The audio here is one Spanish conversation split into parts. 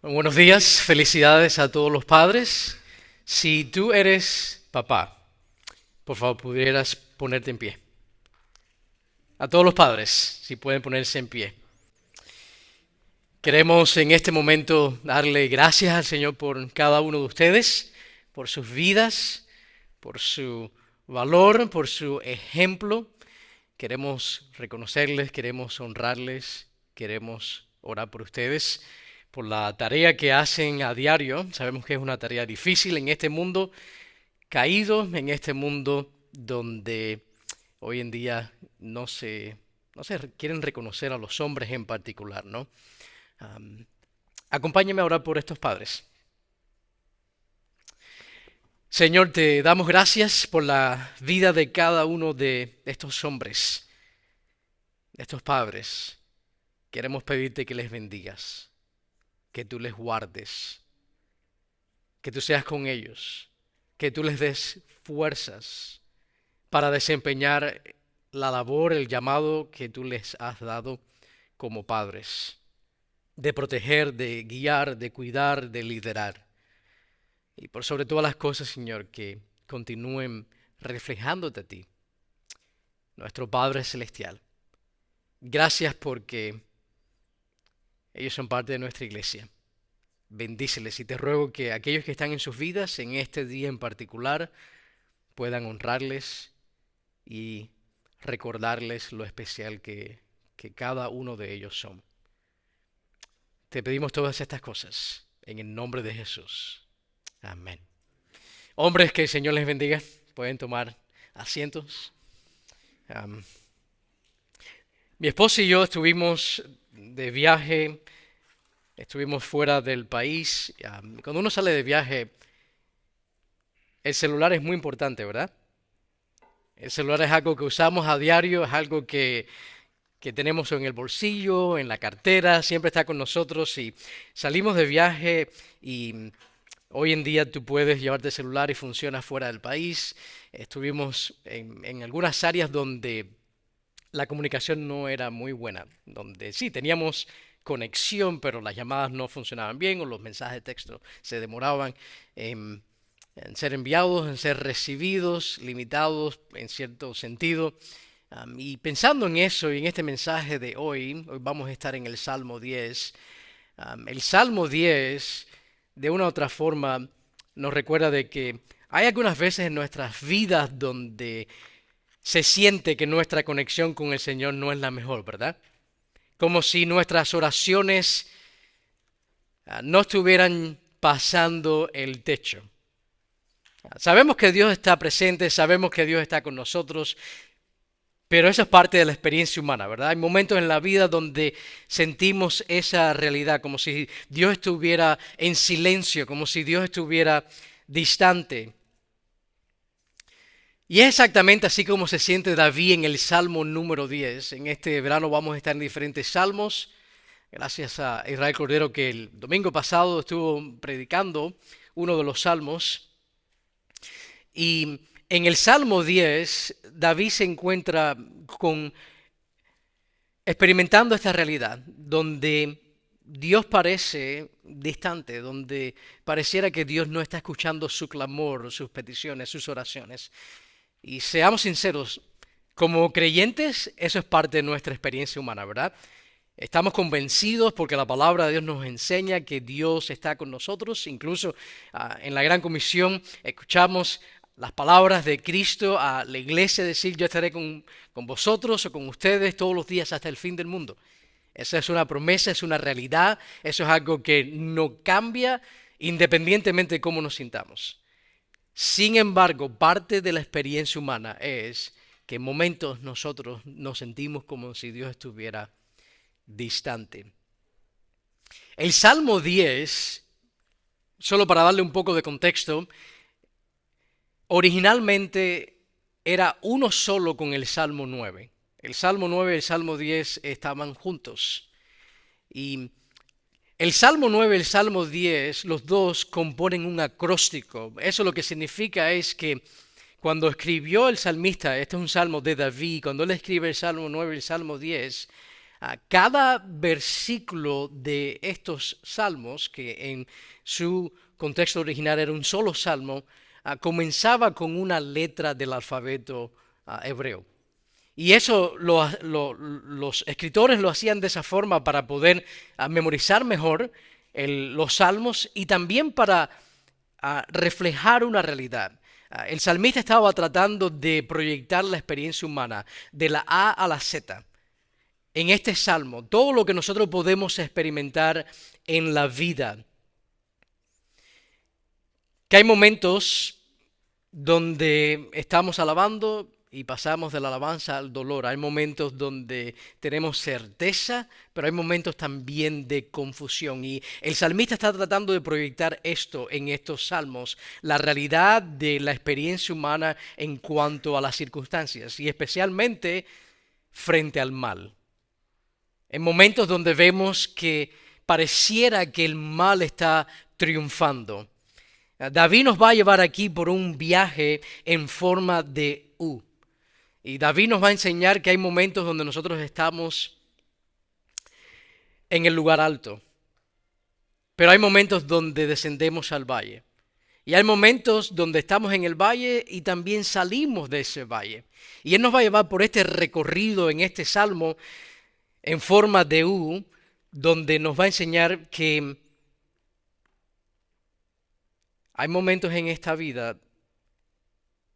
Buenos días, felicidades a todos los padres. Si tú eres papá, por favor, pudieras ponerte en pie. A todos los padres, si pueden ponerse en pie. Queremos en este momento darle gracias al Señor por cada uno de ustedes, por sus vidas, por su valor, por su ejemplo. Queremos reconocerles, queremos honrarles, queremos orar por ustedes, por la tarea que hacen a diario. Sabemos que es una tarea difícil en este mundo caído, en este mundo donde hoy en día no se quieren reconocer a los hombres en particular, ¿no? Acompáñame a orar por estos padres. Señor, te damos gracias por la vida de cada uno de estos hombres, de estos padres. Queremos pedirte que les bendigas, que tú les guardes, que tú seas con ellos, que tú les des fuerzas para desempeñar la labor, el llamado que tú les has dado como padres, de proteger, de guiar, de cuidar, de liderar. Y por sobre todas las cosas, Señor, que continúen reflejándote a ti, nuestro Padre Celestial. Gracias porque ellos son parte de nuestra iglesia. Bendíceles y te ruego que aquellos que están en sus vidas en este día en particular puedan honrarles y recordarles lo especial que cada uno de ellos son. Te pedimos todas estas cosas en el nombre de Jesús. Amén. Hombres, que el Señor les bendiga. Pueden tomar asientos. Mi esposa y yo estuvimos de viaje, estuvimos fuera del país. Cuando uno sale de viaje, el celular es muy importante, ¿verdad? El celular es algo que usamos a diario, es algo que tenemos en el bolsillo, en la cartera, siempre está con nosotros y salimos de viaje y hoy en día tú puedes llevarte el celular y funciona fuera del país. Estuvimos en algunas áreas donde la comunicación no era muy buena, donde sí teníamos conexión, pero las llamadas no funcionaban bien o los mensajes de texto se demoraban en ser enviados, en ser recibidos, limitados en cierto sentido. Y pensando en eso y en este mensaje de hoy vamos a estar en el Salmo 10. El Salmo 10, de una u otra forma, nos recuerda de que hay algunas veces en nuestras vidas donde se siente que nuestra conexión con el Señor no es la mejor, ¿verdad? Como si nuestras oraciones no estuvieran pasando el techo. Sabemos que Dios está presente, sabemos que Dios está con nosotros, pero eso es parte de la experiencia humana, ¿verdad? Hay momentos en la vida donde sentimos esa realidad, como si Dios estuviera en silencio, como si Dios estuviera distante. Y es exactamente así como se siente David en el Salmo número 10. En este verano vamos a estar en diferentes salmos. Gracias a Israel Cordero que el domingo pasado estuvo predicando uno de los salmos. Y en el Salmo 10, David se encuentra experimentando esta realidad, donde Dios parece distante, donde pareciera que Dios no está escuchando su clamor, sus peticiones, sus oraciones. Y seamos sinceros, como creyentes, eso es parte de nuestra experiencia humana, ¿verdad? Estamos convencidos porque la palabra de Dios nos enseña que Dios está con nosotros. Incluso en la Gran Comisión escuchamos las palabras de Cristo a la iglesia decir: yo estaré con vosotros o con ustedes todos los días hasta el fin del mundo. Esa es una promesa, es una realidad, eso es algo que no cambia independientemente de cómo nos sintamos. Sin embargo, parte de la experiencia humana es que en momentos nosotros nos sentimos como si Dios estuviera distante. El Salmo 10, solo para darle un poco de contexto, originalmente era uno solo con el Salmo 9. El Salmo 9 y el Salmo 10 estaban juntos. Y el Salmo 9 y el Salmo 10, los dos componen un acróstico. Eso lo que significa es que cuando escribió el salmista, este es un salmo de David, cuando él escribe el Salmo 9 y el Salmo 10, Cada versículo de estos salmos, que en su contexto original era un solo salmo, comenzaba con una letra del alfabeto hebreo. Y eso los escritores lo hacían de esa forma para poder memorizar mejor los salmos y también para reflejar una realidad. El salmista estaba tratando de proyectar la experiencia humana de la A a la Z. En este salmo, todo lo que nosotros podemos experimentar en la vida. Que hay momentos donde estamos alabando y pasamos de la alabanza al dolor. Hay momentos donde tenemos certeza, pero hay momentos también de confusión. Y el salmista está tratando de proyectar esto en estos salmos, la realidad de la experiencia humana en cuanto a las circunstancias y especialmente frente al mal. En momentos donde vemos que pareciera que el mal está triunfando. David nos va a llevar aquí por un viaje en forma de U. Y David nos va a enseñar que hay momentos donde nosotros estamos en el lugar alto, pero hay momentos donde descendemos al valle. Y hay momentos donde estamos en el valle y también salimos de ese valle. Y Él nos va a llevar por este recorrido en este salmo en forma de U, donde nos va a enseñar que hay momentos en esta vida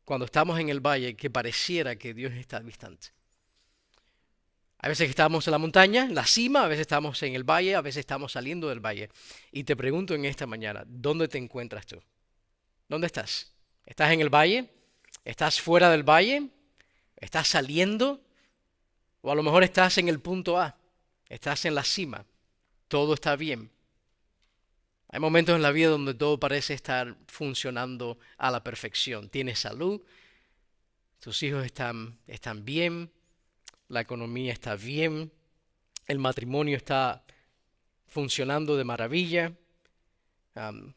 cuando estamos en el valle que pareciera que Dios está distante. A veces estamos en la montaña, en la cima, a veces estamos en el valle, a veces estamos saliendo del valle. Y te pregunto en esta mañana, ¿dónde te encuentras tú? ¿Dónde estás? ¿Estás en el valle? ¿Estás fuera del valle? ¿Estás saliendo? O a lo mejor estás en el punto A, estás en la cima, todo está bien. Hay momentos en la vida donde todo parece estar funcionando a la perfección. Tienes salud, tus hijos están bien, la economía está bien, el matrimonio está funcionando de maravilla,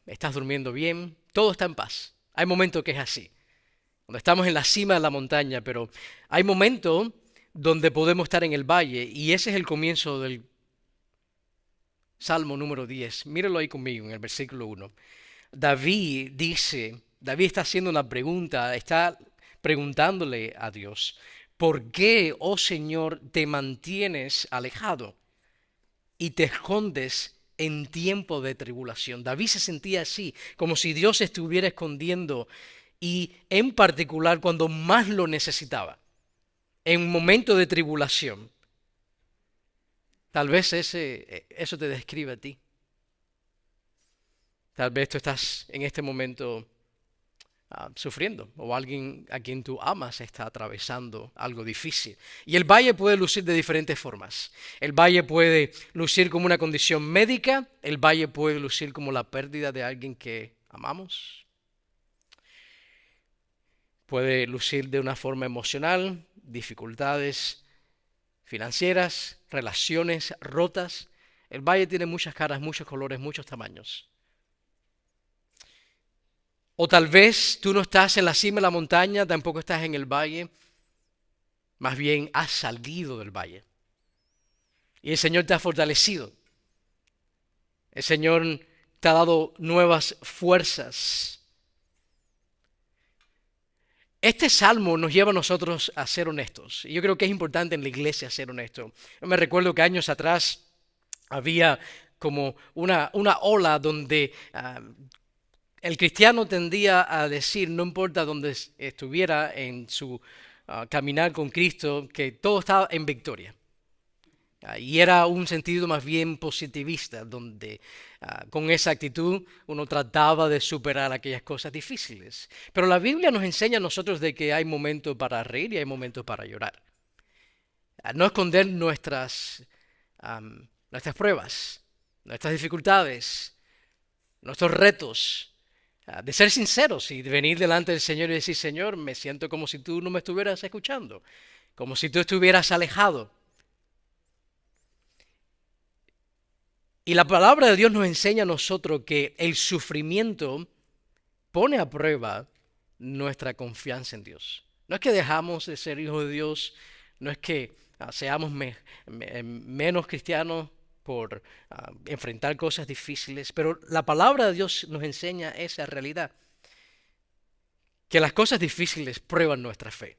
estás durmiendo bien, todo está en paz. Hay momentos que es así, cuando estamos en la cima de la montaña, pero hay momentos donde podemos estar en el valle y ese es el comienzo del Salmo número 10. Míralo ahí conmigo en el versículo 1. David está haciendo una pregunta, está preguntándole a Dios, ¿por qué, oh Señor, te mantienes alejado y te escondes en tiempo de tribulación? David se sentía así, como si Dios estuviera escondiendo y en particular cuando más lo necesitaba, en un momento de tribulación. Tal vez eso te describe a ti. Tal vez tú estás en este momento sufriendo o alguien a quien tú amas está atravesando algo difícil. Y el valle puede lucir de diferentes formas. El valle puede lucir como una condición médica, el valle puede lucir como la pérdida de alguien que amamos. Puede lucir de una forma emocional, dificultades financieras, relaciones rotas. El valle tiene muchas caras, muchos colores, muchos tamaños. O tal vez tú no estás en la cima de la montaña, tampoco estás en el valle, más bien has salido del valle. Y el Señor te ha fortalecido. El Señor te ha dado nuevas fuerzas. Este salmo nos lleva a nosotros a ser honestos. Y yo creo que es importante en la iglesia ser honesto. Yo me recuerdo que años atrás había como una ola donde el cristiano tendía a decir, no importa dónde estuviera en su caminar con Cristo, que todo estaba en victoria. Y era un sentido más bien positivista, donde con esa actitud uno trataba de superar aquellas cosas difíciles. Pero la Biblia nos enseña a nosotros de que hay momentos para reír y hay momentos para llorar. No esconder nuestras pruebas, nuestras dificultades, nuestros retos. De ser sinceros y de venir delante del Señor y decir, Señor, me siento como si tú no me estuvieras escuchando, como si tú estuvieras alejado. Y la palabra de Dios nos enseña a nosotros que el sufrimiento pone a prueba nuestra confianza en Dios. No es que dejamos de ser hijos de Dios, no es que seamos menos cristianos por enfrentar cosas difíciles, pero la palabra de Dios nos enseña esa realidad, que las cosas difíciles prueban nuestra fe.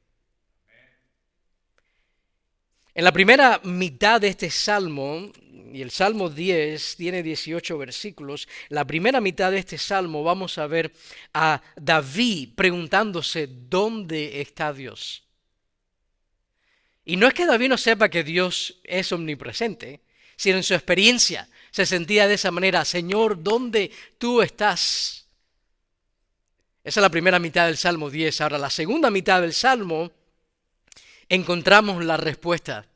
En la primera mitad de este salmo, y el Salmo 10 tiene 18 versículos, la primera mitad de este salmo vamos a ver a David preguntándose ¿dónde está Dios? Y no es que David no sepa que Dios es omnipresente, sino en su experiencia se sentía de esa manera, Señor, ¿dónde tú estás? Esa es la primera mitad del Salmo 10. Ahora, la segunda mitad del Salmo encontramos la respuesta.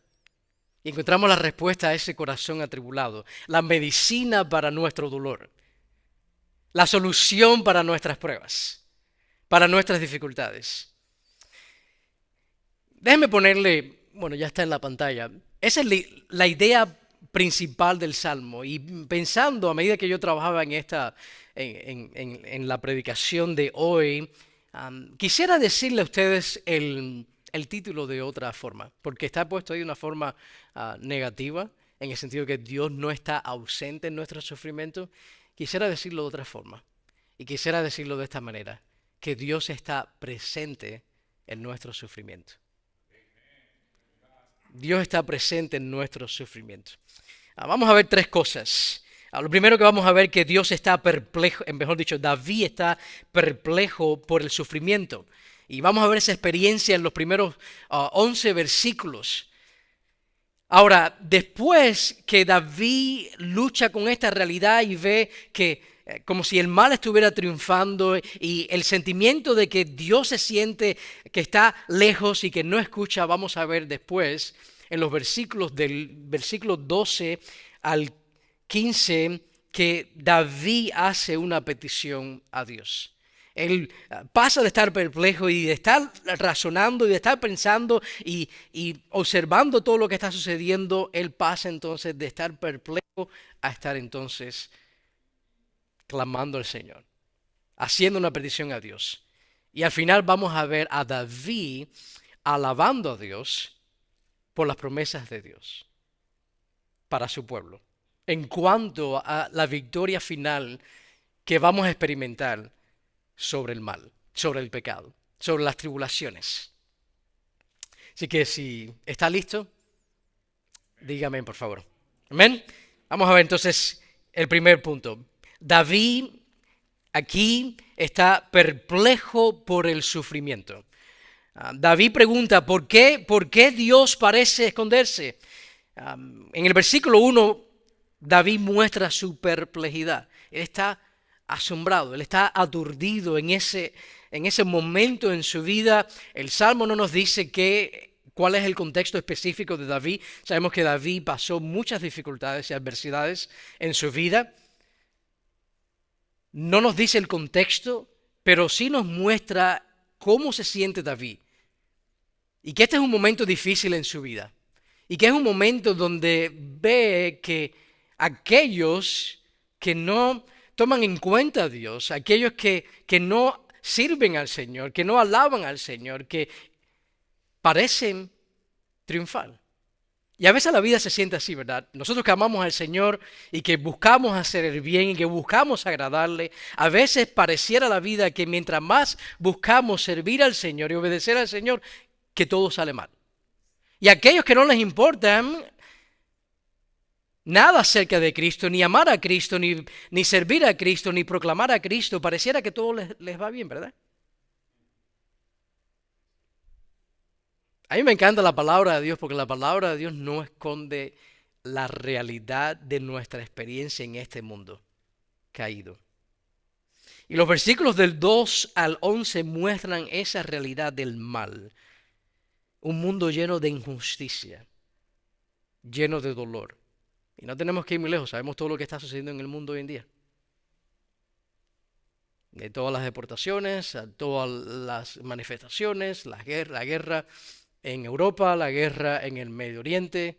Y encontramos la respuesta a ese corazón atribulado, la medicina para nuestro dolor, la solución para nuestras pruebas, para nuestras dificultades. Déjenme ponerle, bueno, ya está en la pantalla, esa es la idea principal del Salmo. Y pensando a medida que yo trabajaba en la predicación de hoy, quisiera decirle a ustedes el título de otra forma, porque está puesto ahí de una forma negativa, en el sentido que Dios no está ausente en nuestro sufrimiento. Quisiera decirlo de otra forma, y quisiera decirlo de esta manera, que Dios está presente en nuestro sufrimiento. Dios está presente en nuestro sufrimiento. Vamos a ver tres cosas. Lo primero que vamos a ver que Dios está perplejo, mejor dicho, David está perplejo por el sufrimiento. Y vamos a ver esa experiencia en los primeros 11 versículos. Ahora, después que David lucha con esta realidad y ve que como si el mal estuviera triunfando y el sentimiento de que Dios se siente que está lejos y que no escucha, vamos a ver después en los versículos del versículo 12 al 15 que David hace una petición a Dios. Él pasa de estar perplejo y de estar razonando y de estar pensando y observando todo lo que está sucediendo. Él pasa entonces de estar perplejo a estar entonces clamando al Señor, haciendo una petición a Dios. Y al final vamos a ver a David alabando a Dios por las promesas de Dios para su pueblo, en cuanto a la victoria final que vamos a experimentar sobre el mal, sobre el pecado, sobre las tribulaciones. Así que si está listo, dígame por favor. Amén. Vamos a ver entonces el primer punto. David aquí está perplejo por el sufrimiento. David pregunta, ¿por qué Dios parece esconderse? En el versículo 1, David muestra su perplejidad. Él está asombrado, él está aturdido en ese momento en su vida. El Salmo no nos dice cuál es el contexto específico de David. Sabemos que David pasó muchas dificultades y adversidades en su vida. No nos dice el contexto, pero sí nos muestra cómo se siente David. Y que este es un momento difícil en su vida. Y que es un momento donde ve que aquellos que no toman en cuenta a Dios, aquellos que no sirven al Señor, que no alaban al Señor, que parecen triunfar. Y a veces la vida se siente así, ¿verdad? Nosotros que amamos al Señor y que buscamos hacer el bien y que buscamos agradarle, a veces pareciera la vida que mientras más buscamos servir al Señor y obedecer al Señor, que todo sale mal. Y aquellos que no les importan nada acerca de Cristo, ni amar a Cristo, ni servir a Cristo, ni proclamar a Cristo, pareciera que todo les va bien, ¿verdad? A mí me encanta la palabra de Dios porque la palabra de Dios no esconde la realidad de nuestra experiencia en este mundo caído. Y los versículos del 2 al 11 muestran esa realidad del mal. Un mundo lleno de injusticia, lleno de dolor. Y no tenemos que ir muy lejos, sabemos todo lo que está sucediendo en el mundo hoy en día. De todas las deportaciones, a todas las manifestaciones, la guerra en Europa, la guerra en el Medio Oriente.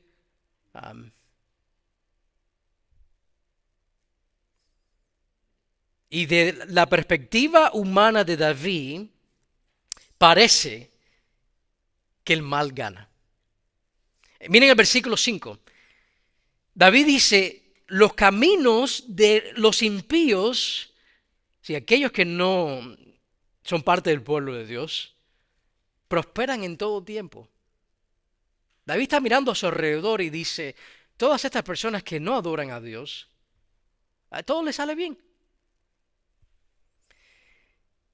Y de la perspectiva humana de David, parece que el mal gana. Miren el versículo 5. David dice, los caminos de los impíos, si aquellos que no son parte del pueblo de Dios, prosperan en todo tiempo. David está mirando a su alrededor y dice, todas estas personas que no adoran a Dios, a todos les sale bien.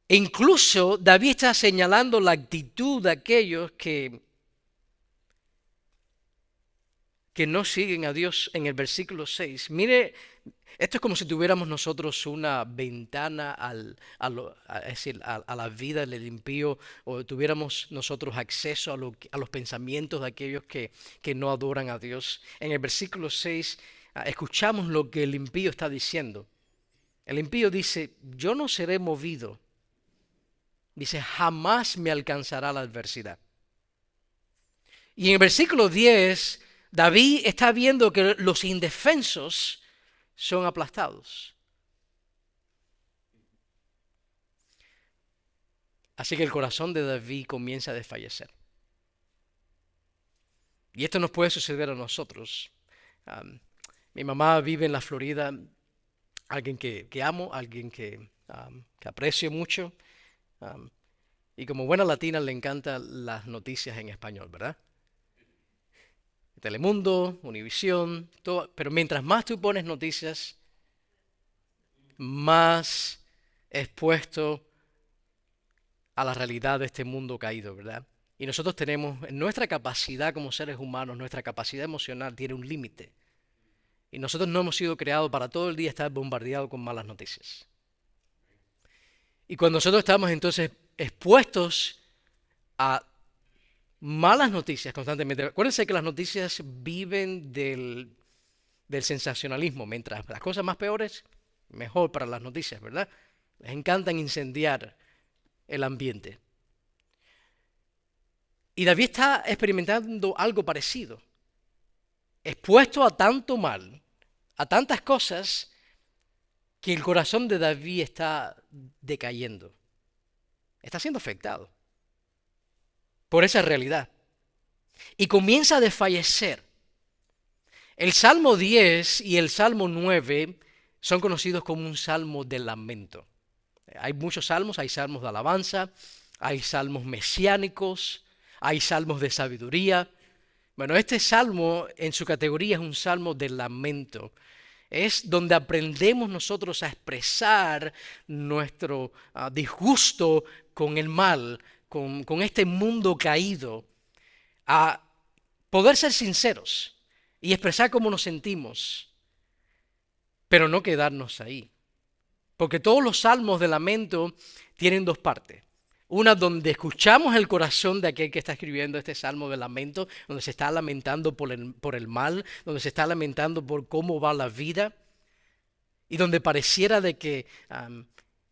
E incluso David está señalando la actitud de aquellos que no siguen a Dios en el versículo 6. Mire, esto es como si tuviéramos nosotros una ventana es decir, a la vida del impío, o tuviéramos nosotros acceso a los pensamientos de aquellos que no adoran a Dios. En el versículo 6 escuchamos lo que el impío está diciendo. El impío dice, yo no seré movido. Dice, jamás me alcanzará la adversidad. Y en el versículo 10, David está viendo que los indefensos son aplastados. Así que el corazón de David comienza a desfallecer. Y esto nos puede suceder a nosotros. Mi mamá vive en la Florida, alguien que amo, alguien que aprecio mucho. Y como buena latina le encantan las noticias en español, ¿verdad? Telemundo, Univisión, todo. Pero mientras más tú pones noticias, más expuesto a la realidad de este mundo caído, ¿verdad? Y nosotros tenemos, nuestra capacidad como seres humanos, nuestra capacidad emocional tiene un límite. Y nosotros no hemos sido creados para todo el día estar bombardeados con malas noticias. Y cuando nosotros estamos entonces expuestos a malas noticias constantemente, acuérdense que las noticias viven del sensacionalismo. Mientras las cosas más peores, mejor para las noticias, ¿verdad? Les encantan incendiar el ambiente. Y David está experimentando algo parecido. Expuesto a tanto mal, a tantas cosas, que el corazón de David está decayendo. Está siendo afectado por esa realidad. Y comienza a desfallecer. El Salmo 10 y el Salmo 9 son conocidos como un salmo de lamento. Hay muchos salmos, hay salmos de alabanza, hay salmos mesiánicos, hay salmos de sabiduría. Bueno, este salmo en su categoría es un salmo de lamento. Es donde aprendemos nosotros a expresar nuestro disgusto con el mal, con este mundo caído, a poder ser sinceros y expresar cómo nos sentimos, pero no quedarnos ahí. Porque todos los salmos de lamento tienen dos partes. Una donde escuchamos el corazón de aquel que está escribiendo este salmo de lamento, donde se está lamentando por el mal, donde se está lamentando por cómo va la vida, y donde pareciera de que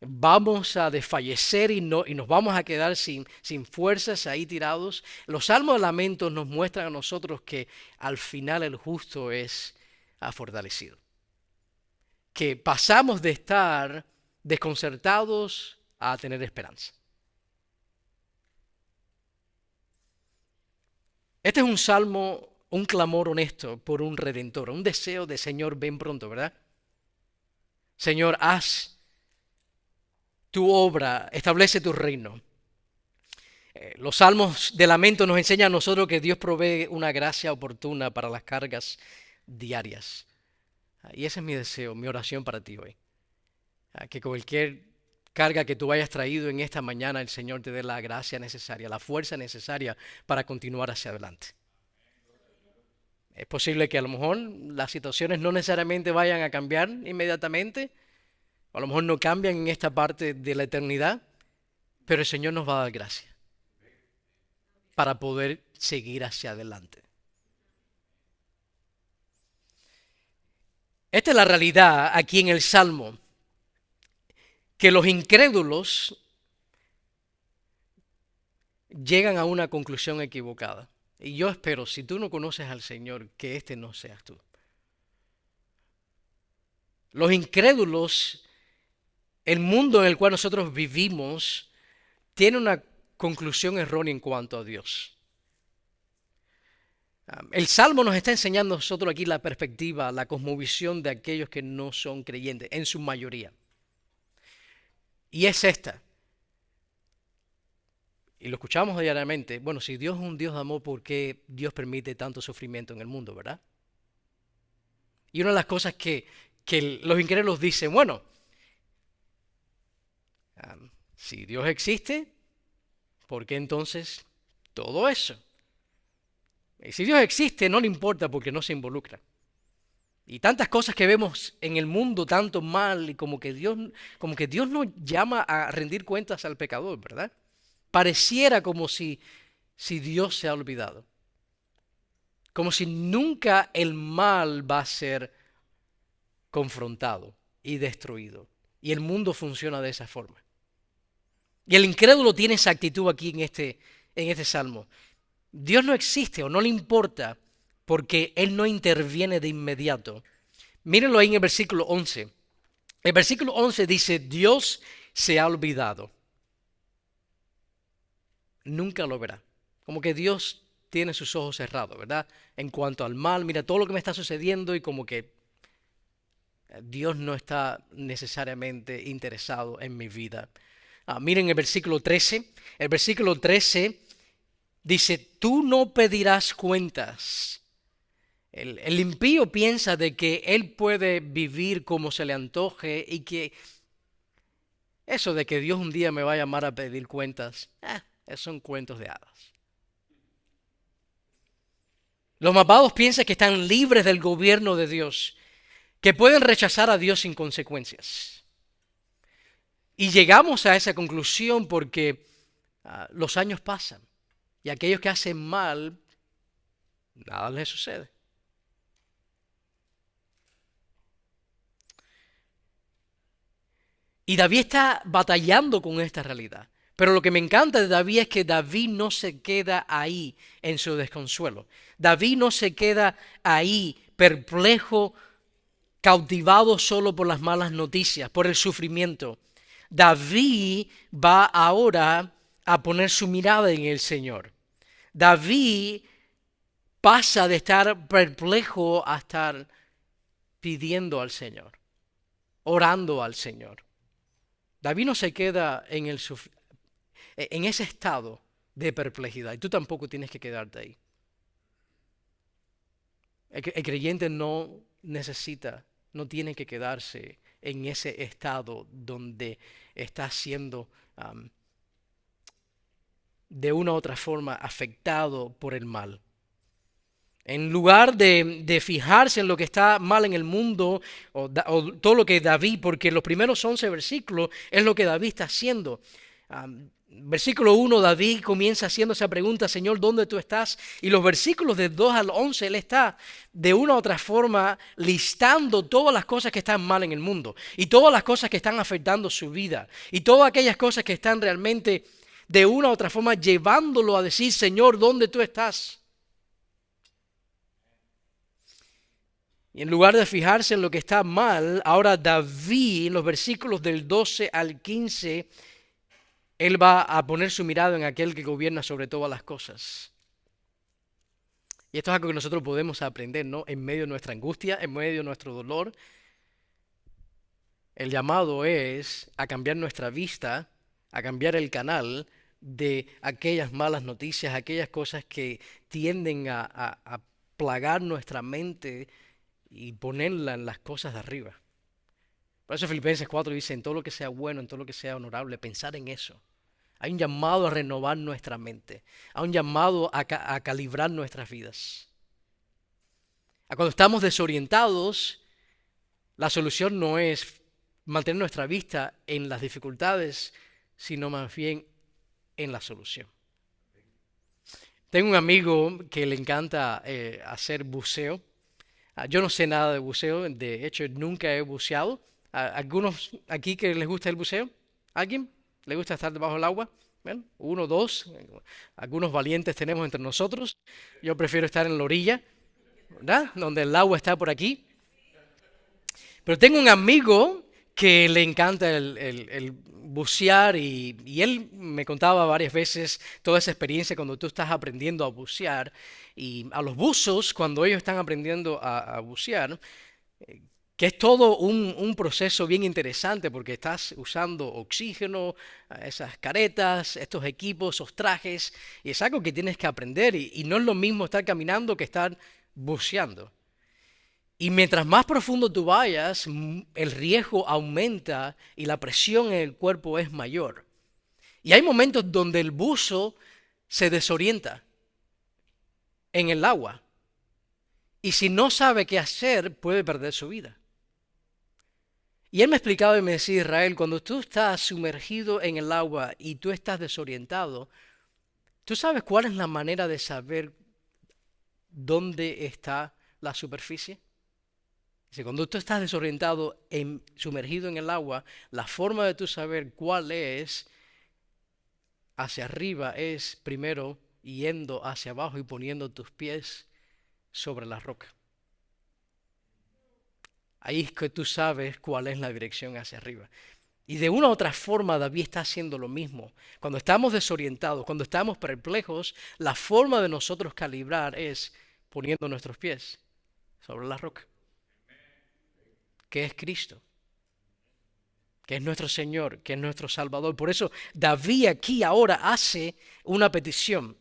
vamos a desfallecer y nos vamos a quedar sin fuerzas ahí tirados. Los salmos de lamento nos muestran a nosotros que al final el justo es fortalecido. Que pasamos de estar desconcertados a tener esperanza. Este es un salmo, un clamor honesto por un redentor, un deseo de Señor, ven pronto, ¿verdad? Señor, haz tu obra, establece tu reino. Los salmos de lamento nos enseñan a nosotros que Dios provee una gracia oportuna para las cargas diarias. Y ese es mi deseo, mi oración para ti hoy. Que cualquier carga que tú hayas traído en esta mañana, el Señor te dé la gracia necesaria, la fuerza necesaria para continuar hacia adelante. Es posible que a lo mejor las situaciones no necesariamente vayan a cambiar inmediatamente, o a lo mejor no cambian en esta parte de la eternidad, pero el Señor nos va a dar gracia para poder seguir hacia adelante. Esta es la realidad aquí en el Salmo, que los incrédulos llegan a una conclusión equivocada. Y yo espero, si tú no conoces al Señor, que este no seas tú. Los incrédulos, el mundo en el cual nosotros vivimos, tiene una conclusión errónea en cuanto a Dios. El Salmo nos está enseñando a nosotros aquí la perspectiva, la cosmovisión de aquellos que no son creyentes, en su mayoría. Y es esta. Y lo escuchamos diariamente. Bueno, si Dios es un Dios de amor, ¿por qué Dios permite tanto sufrimiento en el mundo, verdad? Y una de las cosas que los incrédulos dicen, bueno, si Dios existe, ¿por qué entonces todo eso? Y si Dios existe, no le importa porque no se involucra. Y tantas cosas que vemos en el mundo, tanto mal, y como que Dios nos llama a rendir cuentas al pecador, ¿verdad? Pareciera como si Dios se ha olvidado. Como si nunca el mal va a ser confrontado y destruido. Y el mundo funciona de esa forma. Y el incrédulo tiene esa actitud aquí en este salmo. Dios no existe o no le importa porque Él no interviene de inmediato. Mírenlo ahí en el versículo 11. El versículo 11 dice, Dios se ha olvidado. Nunca lo verá. Como que Dios tiene sus ojos cerrados, ¿verdad? En cuanto al mal, mira todo lo que me está sucediendo y como que Dios no está necesariamente interesado en mi vida. Miren el versículo 13. El versículo 13 dice, tú no pedirás cuentas. El impío piensa de que él puede vivir como se le antoje y que eso de que Dios un día me va a llamar a pedir cuentas, esos son cuentos de hadas. Los malvados piensan que están libres del gobierno de Dios, que pueden rechazar a Dios sin consecuencias. Y llegamos a esa conclusión porque los años pasan y aquellos que hacen mal, nada les sucede. Y David está batallando con esta realidad. Pero lo que me encanta de David es que David no se queda ahí en su desconsuelo. David no se queda ahí perplejo, cautivado solo por las malas noticias, por el sufrimiento. David va ahora a poner su mirada en el Señor. David pasa de estar perplejo a estar pidiendo al Señor, orando al Señor. David no se queda en ese estado de perplejidad y tú tampoco tienes que quedarte ahí. El creyente no necesita, no tiene que quedarse en ese estado donde está siendo de una u otra forma afectado por el mal. En lugar de fijarse en lo que está mal en el mundo o todo lo que David, porque los primeros 11 versículos es lo que David está haciendo. Versículo 1, David comienza haciendo esa pregunta, Señor, ¿dónde tú estás? Y los versículos de 2 al 11, él está de una u otra forma listando todas las cosas que están mal en el mundo y todas las cosas que están afectando su vida y todas aquellas cosas que están realmente de una u otra forma llevándolo a decir, Señor, ¿dónde tú estás? Y en lugar de fijarse en lo que está mal, ahora David, en los versículos del 12 al 15, él va a poner su mirada en aquel que gobierna sobre todas las cosas. Y esto es algo que nosotros podemos aprender, ¿no? En medio de nuestra angustia, en medio de nuestro dolor. El llamado es a cambiar nuestra vista, a cambiar el canal de aquellas malas noticias, aquellas cosas que tienden a plagar nuestra mente y ponerla en las cosas de arriba. Por eso Filipenses 4 dice, en todo lo que sea bueno, en todo lo que sea honorable, pensar en eso. Hay un llamado a renovar nuestra mente, hay un llamado a calibrar nuestras vidas. Cuando estamos desorientados, la solución no es mantener nuestra vista en las dificultades, sino más bien en la solución. Tengo un amigo que le encanta hacer buceo. Yo no sé nada de buceo, de hecho nunca he buceado. ¿Algunos aquí que les gusta el buceo? ¿Alguien le gusta estar debajo del agua? Bueno, 1, 2, algunos valientes tenemos entre nosotros. Yo prefiero estar en la orilla, ¿verdad? Donde el agua está por aquí. Pero tengo un amigo que le encanta el bucear y él me contaba varias veces toda esa experiencia cuando tú estás aprendiendo a bucear y a los buzos cuando ellos están aprendiendo a bucear, que es todo un proceso bien interesante porque estás usando oxígeno, esas caretas, estos equipos, esos trajes, y es algo que tienes que aprender y no es lo mismo estar caminando que estar buceando. Y mientras más profundo tú vayas, el riesgo aumenta y la presión en el cuerpo es mayor. Y hay momentos donde el buzo se desorienta en el agua. Y si no sabe qué hacer, puede perder su vida. Y él me explicaba y me decía, Israel, cuando tú estás sumergido en el agua y tú estás desorientado, ¿tú sabes cuál es la manera de saber dónde está la superficie? Dice, cuando tú estás desorientado, sumergido en el agua, la forma de tú saber cuál es hacia arriba es primero yendo hacia abajo y poniendo tus pies sobre la roca. Ahí es que tú sabes cuál es la dirección hacia arriba. Y de una u otra forma David está haciendo lo mismo. Cuando estamos desorientados, cuando estamos perplejos, la forma de nosotros calibrar es poniendo nuestros pies sobre la roca, que es Cristo, que es nuestro Señor, que es nuestro Salvador. Por eso David aquí ahora hace una petición.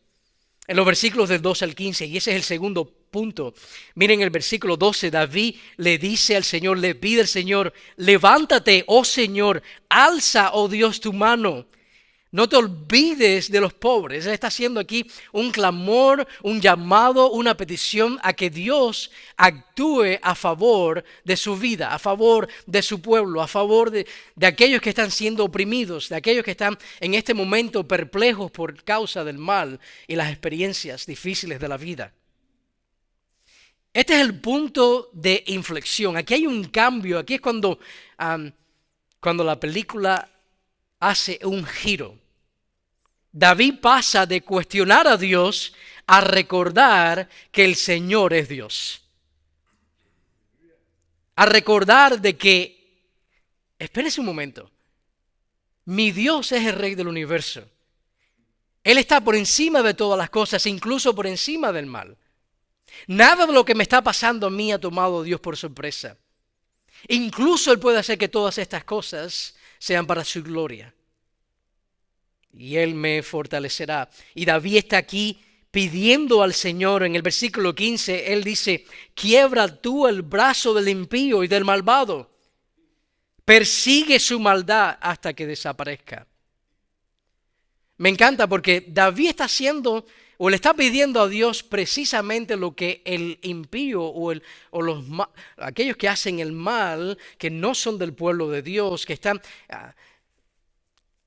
En los versículos del 12 al 15, y ese es el segundo punto. Miren el versículo 12, David le dice al Señor, le pide al Señor, levántate, oh Señor, alza, oh Dios, tu mano. No te olvides de los pobres. Él está haciendo aquí un clamor, un llamado, una petición a que Dios actúe a favor de su vida, a favor de su pueblo, a favor de aquellos que están siendo oprimidos, de aquellos que están en este momento perplejos por causa del mal y las experiencias difíciles de la vida. Este es el punto de inflexión. Aquí hay un cambio. Aquí es cuando la película hace un giro. David pasa de cuestionar a Dios a recordar que el Señor es Dios. A recordar de que, espérese un momento, mi Dios es el Rey del universo. Él está por encima de todas las cosas, incluso por encima del mal. Nada de lo que me está pasando a mí ha tomado a Dios por sorpresa. Incluso Él puede hacer que todas estas cosas sean para su gloria. Y Él me fortalecerá. Y David está aquí pidiendo al Señor. En el versículo 15, Él dice, quiebra tú el brazo del impío y del malvado. Persigue su maldad hasta que desaparezca. Me encanta porque David está haciendo, o le está pidiendo a Dios precisamente lo que el impío o aquellos que hacen el mal, que no son del pueblo de Dios, que están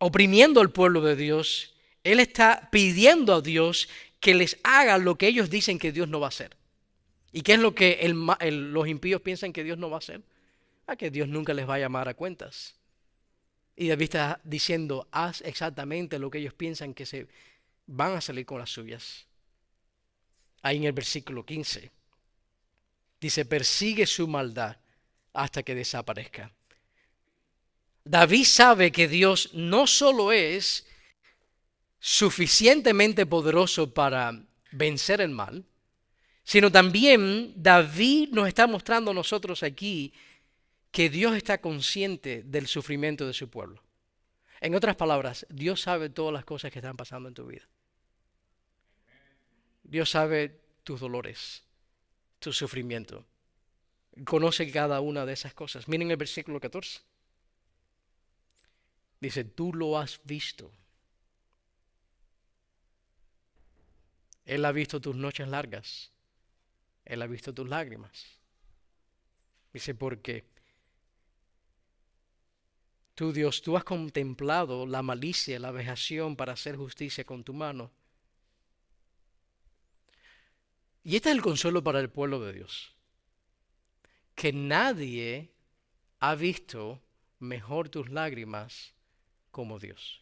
oprimiendo al pueblo de Dios, Él está pidiendo a Dios que les haga lo que ellos dicen que Dios no va a hacer. ¿Y qué es lo que los impíos piensan que Dios no va a hacer? Que Dios nunca les va a llamar a cuentas. Y David está diciendo, haz exactamente lo que ellos piensan que se van a salir con las suyas. Ahí en el versículo 15 dice, persigue su maldad hasta que desaparezca. David sabe que Dios no solo es suficientemente poderoso para vencer el mal, sino también David nos está mostrando a nosotros aquí que Dios está consciente del sufrimiento de su pueblo. En otras palabras, Dios sabe todas las cosas que están pasando en tu vida. Dios sabe tus dolores, tu sufrimiento. Conoce cada una de esas cosas. Miren el versículo 14. Dice, tú lo has visto. Él ha visto tus noches largas. Él ha visto tus lágrimas. Dice, porque tú, Dios, tú has contemplado la malicia, la vejación para hacer justicia con tu mano. Y este es el consuelo para el pueblo de Dios. Que nadie ha visto mejor tus lágrimas como Dios.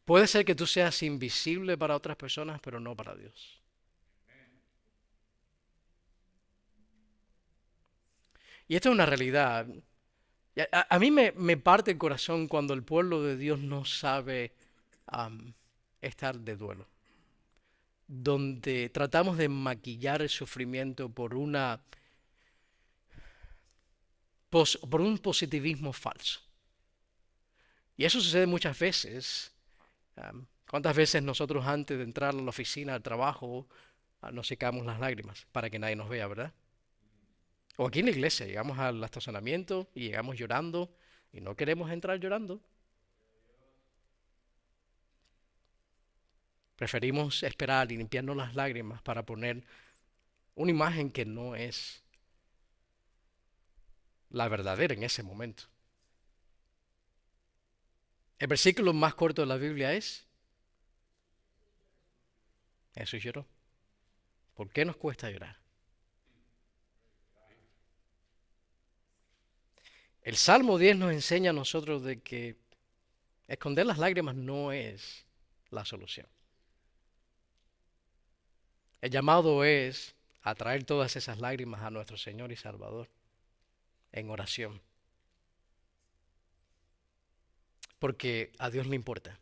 Puede ser que tú seas invisible para otras personas, pero no para Dios. Y esto es una realidad. Y a mí me parte el corazón cuando el pueblo de Dios no sabe estar de duelo, donde tratamos de maquillar el sufrimiento por un positivismo falso. Y eso sucede muchas veces. ¿Cuántas veces nosotros antes de entrar a la oficina, al trabajo, nos secamos las lágrimas para que nadie nos vea, ¿verdad? O aquí en la iglesia, llegamos al estacionamiento y llegamos llorando y no queremos entrar llorando. Preferimos esperar y limpiarnos las lágrimas para poner una imagen que no es la verdadera en ese momento. El versículo más corto de la Biblia es: Jesús lloró. ¿Por qué nos cuesta llorar? El Salmo 10 nos enseña a nosotros de que esconder las lágrimas no es la solución. El llamado es a traer todas esas lágrimas a nuestro Señor y Salvador en oración. Porque a Dios le importa.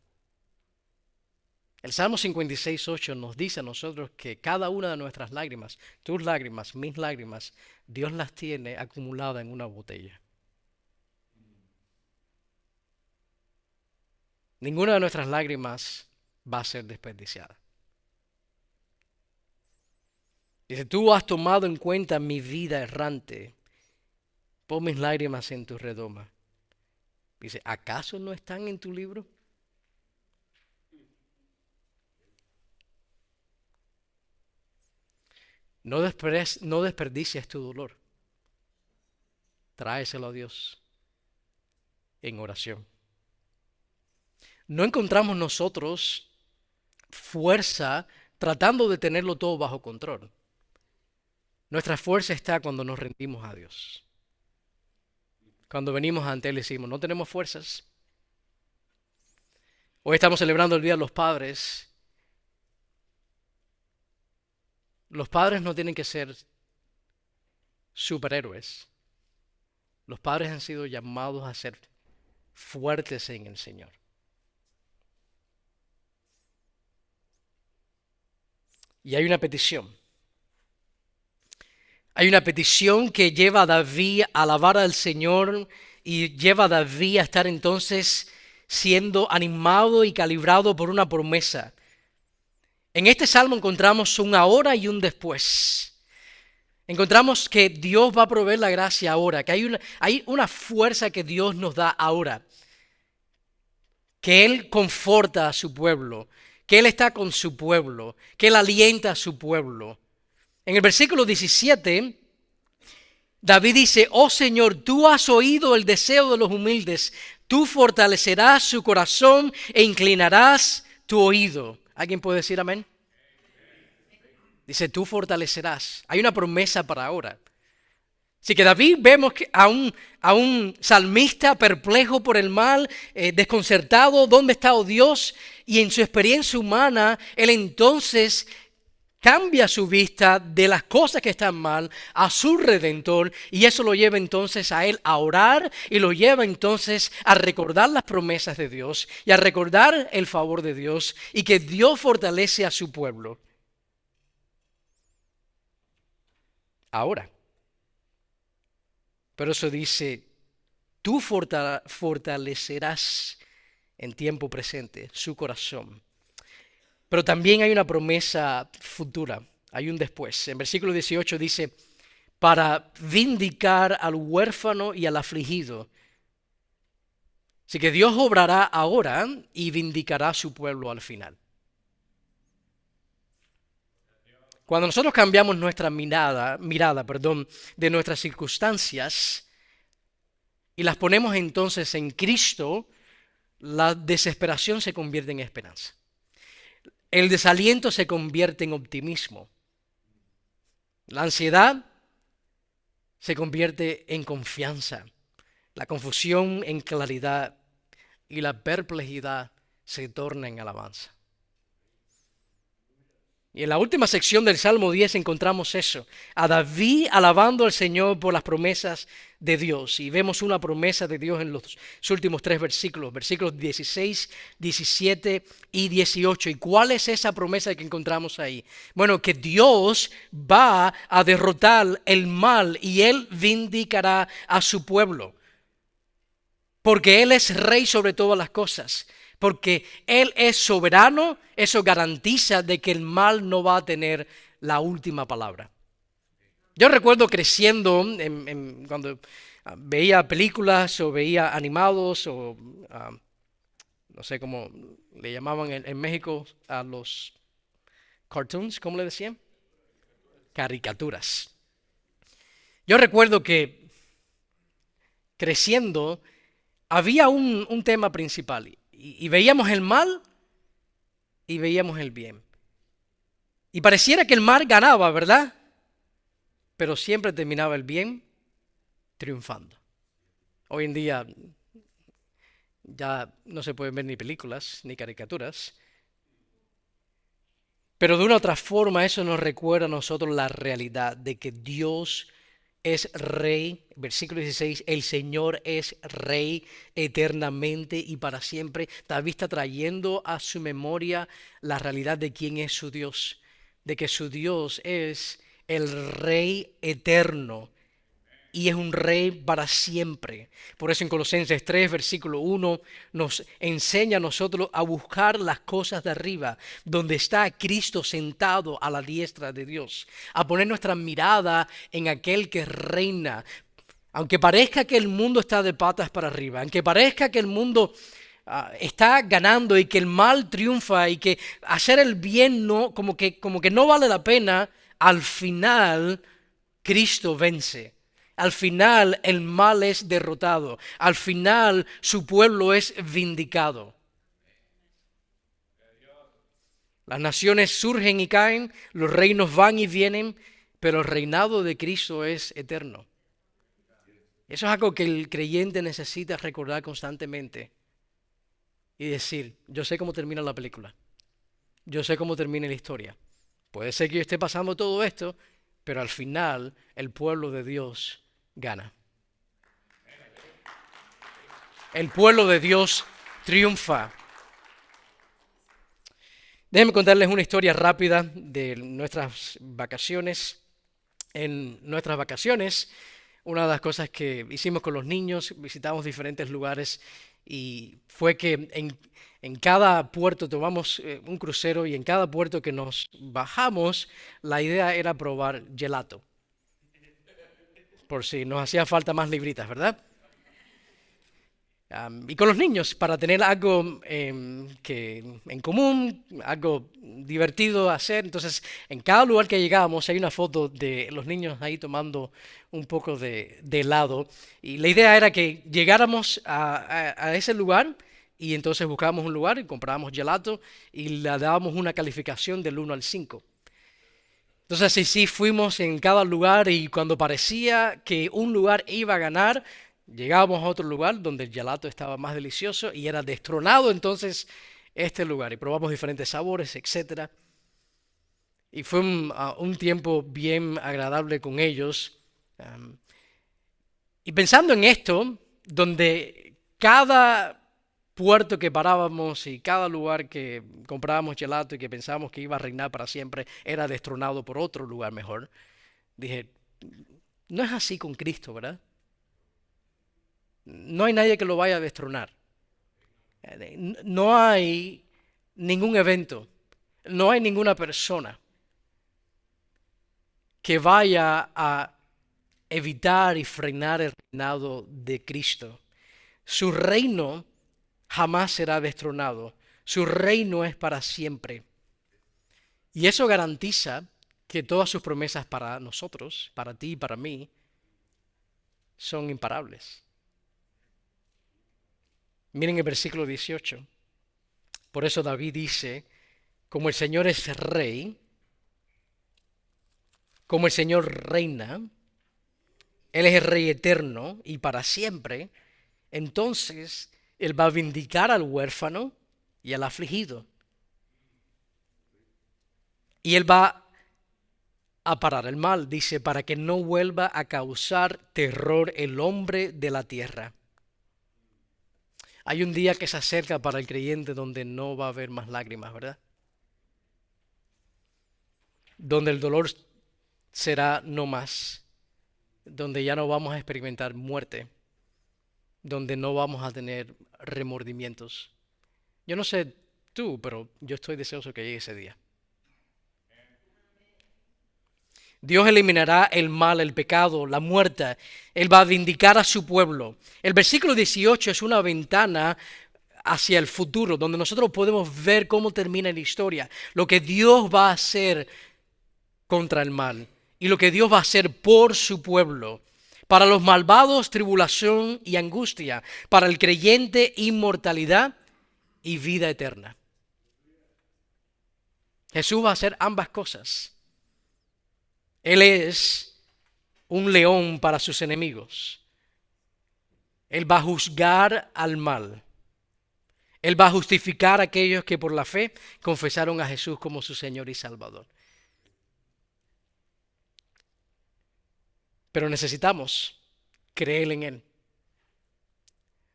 El Salmo 56:8 nos dice a nosotros que cada una de nuestras lágrimas, tus lágrimas, mis lágrimas, Dios las tiene acumuladas en una botella. Ninguna de nuestras lágrimas va a ser desperdiciada. Dice, tú has tomado en cuenta mi vida errante. Pon mis lágrimas en tu redoma. Dice, ¿acaso no están en tu libro? No desperdicies tu dolor. Tráeselo a Dios en oración. No encontramos nosotros fuerza tratando de tenerlo todo bajo control. Nuestra fuerza está cuando nos rendimos a Dios. Cuando venimos ante Él y decimos, no tenemos fuerzas. Hoy estamos celebrando el Día de los Padres. Los padres no tienen que ser superhéroes. Los padres han sido llamados a ser fuertes en el Señor. Y hay una petición. Hay una petición que lleva a David a alabar al Señor y lleva a David a estar entonces siendo animado y calibrado por una promesa. En este salmo encontramos un ahora y un después. Encontramos que Dios va a proveer la gracia ahora, que hay una fuerza que Dios nos da ahora, que Él conforta a su pueblo, que Él está con su pueblo, que Él alienta a su pueblo. En el versículo 17, David dice, oh Señor, tú has oído el deseo de los humildes, tú fortalecerás su corazón e inclinarás tu oído. ¿Alguien puede decir amén? Dice, tú fortalecerás. Hay una promesa para ahora. Así que David vemos que a un salmista perplejo por el mal, desconcertado, ¿dónde está oh Dios? Y en su experiencia humana, él entonces cambia su vista de las cosas que están mal a su Redentor, y eso lo lleva entonces a él a orar y lo lleva entonces a recordar las promesas de Dios y a recordar el favor de Dios y que Dios fortalece a su pueblo. Ahora. Pero eso dice, tú fortalecerás en tiempo presente su corazón. Pero también hay una promesa futura, hay un después. En versículo 18 dice, para vindicar al huérfano y al afligido. Así que Dios obrará ahora y vindicará a su pueblo al final. Cuando nosotros cambiamos nuestra mirada, de nuestras circunstancias y las ponemos entonces en Cristo, la desesperación se convierte en esperanza. El desaliento se convierte en optimismo. La ansiedad se convierte en confianza. La confusión en claridad y la perplejidad se torna en alabanza. Y en la última sección del Salmo 10 encontramos eso, a David alabando al Señor por las promesas de Dios. Y vemos una promesa de Dios en los últimos tres versículos, versículos 16, 17 y 18. ¿Y cuál es esa promesa que encontramos ahí? Bueno, que Dios va a derrotar el mal y Él vindicará a su pueblo. Porque Él es rey sobre todas las cosas. Porque Él es soberano, eso garantiza de que el mal no va a tener la última palabra. Yo recuerdo creciendo cuando veía películas o veía animados o no sé cómo le llamaban en México a los cartoons, ¿cómo le decían? Caricaturas. Yo recuerdo que creciendo había un tema principal y veíamos el mal y veíamos el bien. Y pareciera que el mal ganaba, ¿verdad? Pero siempre terminaba el bien triunfando. Hoy en día ya no se pueden ver ni películas ni caricaturas, pero de una u otra forma eso nos recuerda a nosotros la realidad de que Dios es rey, versículo 16, el Señor es rey eternamente y para siempre. David está trayendo a su memoria la realidad de quién es su Dios, de que su Dios es el rey eterno y es un rey para siempre. Por eso en Colosenses 3, versículo 1, nos enseña a nosotros a buscar las cosas de arriba, donde está Cristo sentado a la diestra de Dios, a poner nuestra mirada en aquel que reina. Aunque parezca que el mundo está de patas para arriba, aunque parezca que el mundo está ganando y que el mal triunfa y que hacer el bien no, como que no vale la pena, al final Cristo vence. Al final el mal es derrotado. Al final su pueblo es vindicado. Las naciones surgen y caen, los reinos van y vienen, pero el reinado de Cristo es eterno. Eso es algo que el creyente necesita recordar constantemente y decir, yo sé cómo termina la película, yo sé cómo termina la historia. Puede ser que yo esté pasando todo esto, pero al final el pueblo de Dios gana. El pueblo de Dios triunfa. Déjenme contarles una historia rápida de nuestras vacaciones. En nuestras vacaciones, una de las cosas que hicimos con los niños, visitamos diferentes lugares y fue que en cada puerto tomamos un crucero y en cada puerto que nos bajamos, la idea era probar gelato. Por si nos hacía falta más libritas, ¿verdad? Y con los niños, para tener algo en común, algo divertido a hacer. Entonces, en cada lugar que llegábamos hay una foto de los niños ahí tomando un poco de helado. Y la idea era que llegáramos a ese lugar y entonces buscábamos un lugar y comprábamos gelato y le dábamos una calificación del 1 al 5. Entonces, sí, fuimos en cada lugar y cuando parecía que un lugar iba a ganar, llegábamos a otro lugar donde el gelato estaba más delicioso y era destronado entonces este lugar y probamos diferentes sabores, etcétera. Y fue un tiempo bien agradable con ellos. Y pensando en esto, donde cada puerto que parábamos y cada lugar que comprábamos gelato y que pensábamos que iba a reinar para siempre era destronado por otro lugar mejor, dije, no es así con Cristo, ¿verdad? No hay nadie que lo vaya a destronar. No hay ningún evento, no hay ninguna persona que vaya a evitar y frenar el reinado de Cristo. Su reino jamás será destronado. Su reino es para siempre. Y eso garantiza que todas sus promesas para nosotros, para ti y para mí, son imparables. Miren el versículo 18. Por eso David dice, como el Señor es rey, como el Señor reina, Él es el rey eterno y para siempre, entonces Él va a vindicar al huérfano y al afligido. Y Él va a parar el mal, dice, para que no vuelva a causar terror el hombre de la tierra. Hay un día que se acerca para el creyente donde no va a haber más lágrimas, ¿verdad? Donde el dolor será no más, donde ya no vamos a experimentar muerte, donde no vamos a tener remordimientos. Yo no sé tú, pero yo estoy deseoso que llegue ese día. Dios eliminará el mal, el pecado, la muerte. Él va a vindicar a su pueblo. El versículo 18 es una ventana hacia el futuro, donde nosotros podemos ver cómo termina la historia, lo que Dios va a hacer contra el mal y lo que Dios va a hacer por su pueblo. Para los malvados, tribulación y angustia. Para el creyente, inmortalidad y vida eterna. Jesús va a hacer ambas cosas. Él es un león para sus enemigos. Él va a juzgar al mal. Él va a justificar a aquellos que por la fe confesaron a Jesús como su Señor y Salvador. Pero necesitamos creer en Él.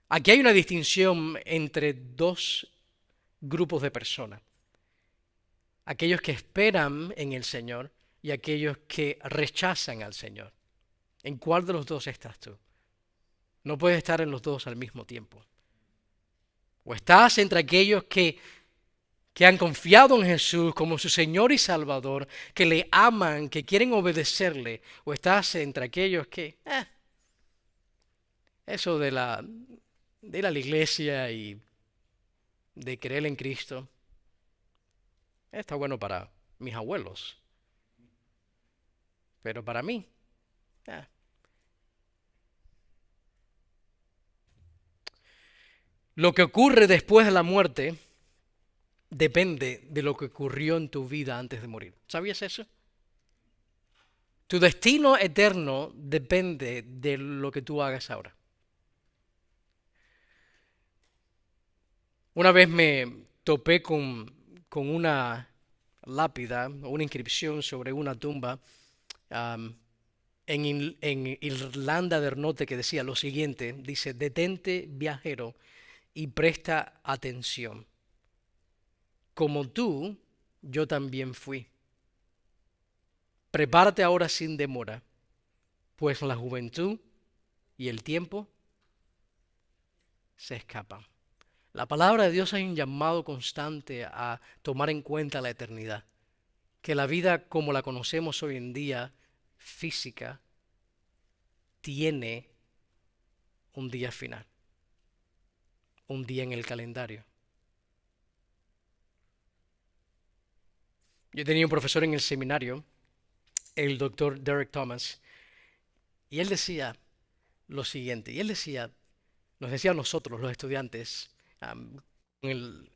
Aquí hay una distinción entre dos grupos de personas. Aquellos que esperan en el Señor y aquellos que rechazan al Señor. ¿En cuál de los dos estás tú? No puedes estar en los dos al mismo tiempo. O estás entre aquellos que han confiado en Jesús como su Señor y Salvador, que le aman, que quieren obedecerle, o estás entre aquellos que, eso de ir a la iglesia y de creer en Cristo, está bueno para mis abuelos, pero para mí, Lo que ocurre después de la muerte depende de lo que ocurrió en tu vida antes de morir. ¿Sabías eso? Tu destino eterno depende de lo que tú hagas ahora. Una vez me topé con una lápida, una inscripción sobre una tumba en Irlanda del Norte que decía lo siguiente, dice, detente viajero y presta atención. Como tú, yo también fui. Prepárate ahora sin demora, pues la juventud y el tiempo se escapan. La palabra de Dios hay un llamado constante a tomar en cuenta la eternidad, que la vida como la conocemos hoy en día, física, tiene un día final, un día en el calendario. Yo tenía un profesor en el seminario, el doctor Derek Thomas, y él decía lo siguiente, nos decía a nosotros los estudiantes, con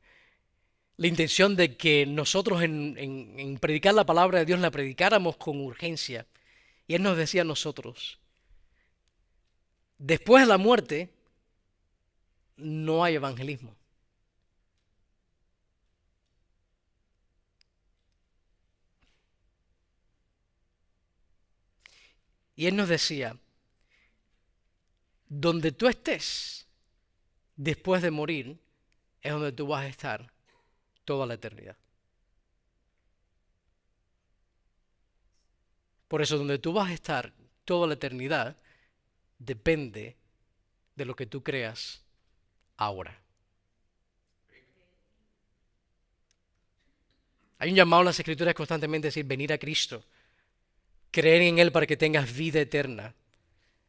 la intención de que nosotros en predicar la palabra de Dios la predicáramos con urgencia. Y él nos decía a nosotros, después de la muerte no hay evangelismo. Y él nos decía, donde tú estés después de morir es donde tú vas a estar toda la eternidad. Por eso donde tú vas a estar toda la eternidad depende de lo que tú creas ahora. Hay un llamado en las Escrituras constantemente a decir, venir a Cristo, creer en Él para que tengas vida eterna.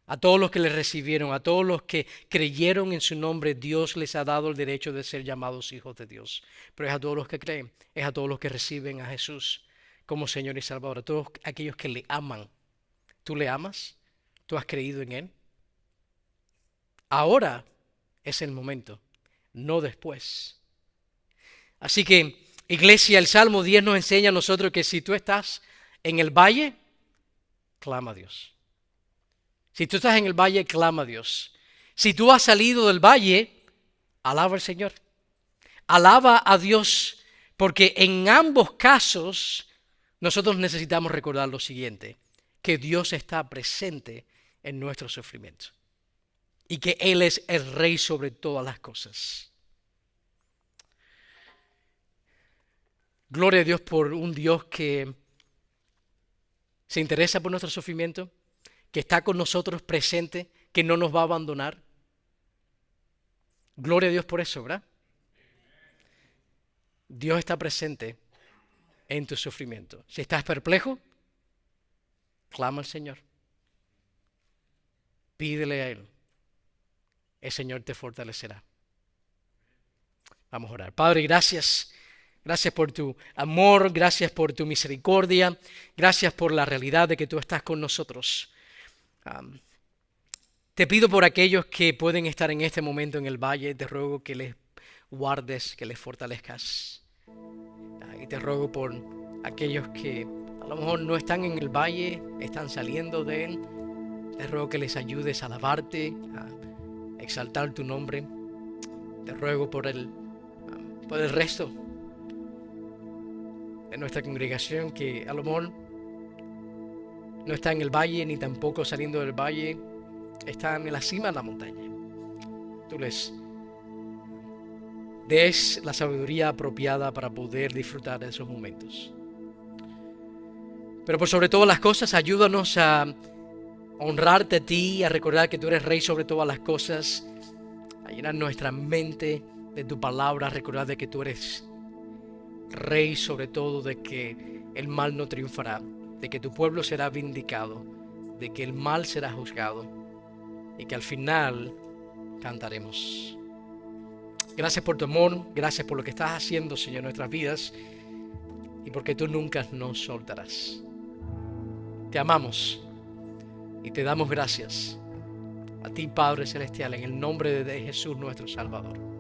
A todos los que le recibieron, a todos los que creyeron en su nombre, Dios les ha dado el derecho de ser llamados hijos de Dios. Pero es a todos los que creen, es a todos los que reciben a Jesús como Señor y Salvador, a todos aquellos que le aman. ¿Tú le amas? ¿Tú has creído en Él? Ahora es el momento, no después. Así que, iglesia, el Salmo 10 nos enseña a nosotros que si tú estás en el valle, clama a Dios. Si tú estás en el valle, clama a Dios. Si tú has salido del valle, alaba al Señor. Alaba a Dios, porque en ambos casos nosotros necesitamos recordar lo siguiente, que Dios está presente en nuestro sufrimiento y que Él es el Rey sobre todas las cosas. Gloria a Dios por un Dios que se interesa por nuestro sufrimiento, que está con nosotros presente, que no nos va a abandonar. Gloria a Dios por eso, ¿verdad? Dios está presente en tu sufrimiento. Si estás perplejo, clama al Señor. Pídele a Él. El Señor te fortalecerá. Vamos a orar. Padre, gracias. Gracias por tu amor, gracias por tu misericordia, gracias por la realidad de que tú estás con nosotros. Te pido por aquellos que pueden estar en este momento en el valle, te ruego que les guardes, que les fortalezcas. Y te ruego por aquellos que a lo mejor no están en el valle, están saliendo de él. Te ruego que les ayudes a alabarte, a exaltar tu nombre. Te ruego por el resto de nuestra congregación que a lo mejor no está en el valle ni tampoco saliendo del valle, están en la cima de la montaña. Tú les des la sabiduría apropiada para poder disfrutar de esos momentos. Pero por sobre todas las cosas, ayúdanos a honrarte a ti, a recordar que tú eres Rey sobre todas las cosas, a llenar nuestra mente de tu palabra, a recordar de que tú eres Rey sobre todo, de que el mal no triunfará, de que tu pueblo será vindicado, de que el mal será juzgado y que al final cantaremos. Gracias por tu amor, gracias por lo que estás haciendo, Señor, en nuestras vidas y porque tú nunca nos soltarás. Te amamos y te damos gracias a ti, Padre Celestial, en el nombre de Jesús nuestro Salvador.